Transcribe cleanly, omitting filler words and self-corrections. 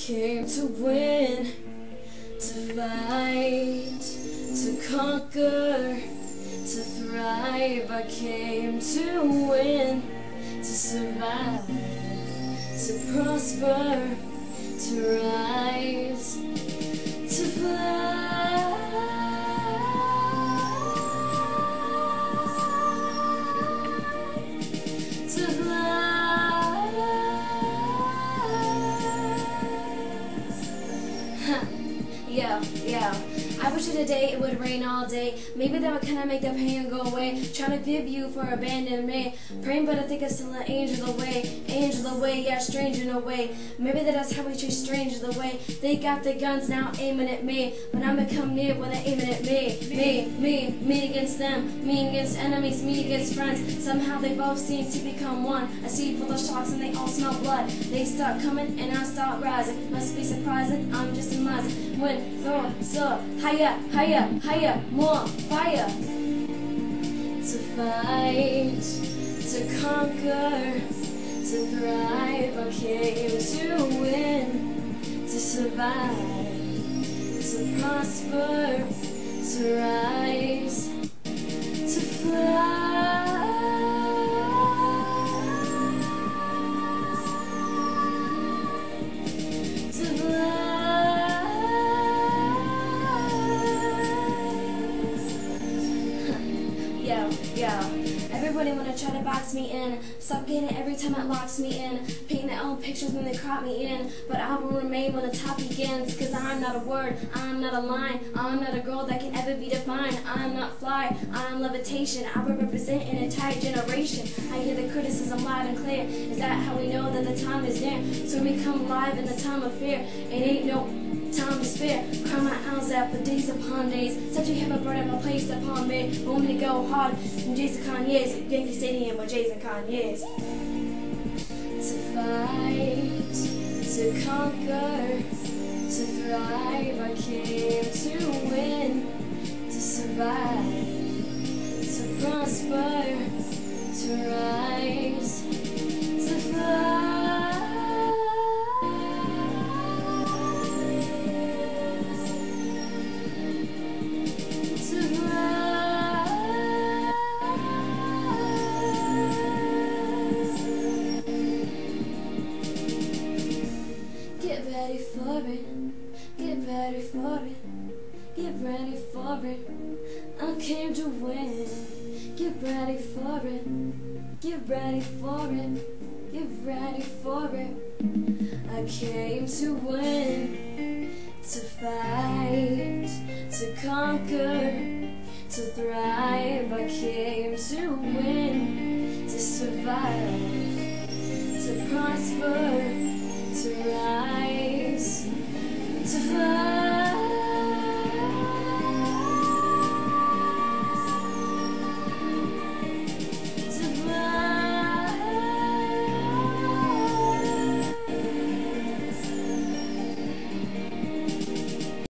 came to win, to fight, to conquer, to thrive. I came to win, to survive, to prosper, to rise, to fly, to fly. Yeah. I wish today it would rain all day. Maybe that would kinda make the pain go away. Trying to give you for abandoned me. Praying, but I think it's still an angel away. Angel away, yeah, strange in a way. Maybe that's how we treat strangers away. They got the guns now aiming at me, but I'm become near when they're aiming at me. Me against them. Me against enemies, me against friends. Somehow they both seem to become one. A sea full of sharks and they all smell blood. They start coming and I start rising. Must be surprising, I'm just amazing. When throw up, higher, more fire. To fight, to conquer, to thrive. I came to win, to survive, to prosper, to rise, to fly, to fly. Yeah. Everybody wanna try to box me in. Stop getting it every time it locks me in. Painting their own pictures when they crop me in. But I will remain when the top begins. Cause I'm not a word, I'm not a line. I'm not a girl that can ever be defined. I'm not fly, I'm levitation. I will represent an entire generation. I hear the criticism loud and clear. Is that how we know that the time is near? So we come live in the time of fear. It ain't no time to spare. Cry my eyes out for days upon days. Said you have a burden of a place upon me. Want me to go hard from Jay's to Kanye's. Yankee Stadium with Jay's and Kanye's. To fight, to conquer, to thrive. I came to win, to survive, to prosper, to rise, to fly. Get ready for it, get ready for it, get ready for it. I came to win. Get ready for it, get ready for it, get ready for it. I came to win, to fight, to conquer, to thrive. I came to win, to survive, to prosper,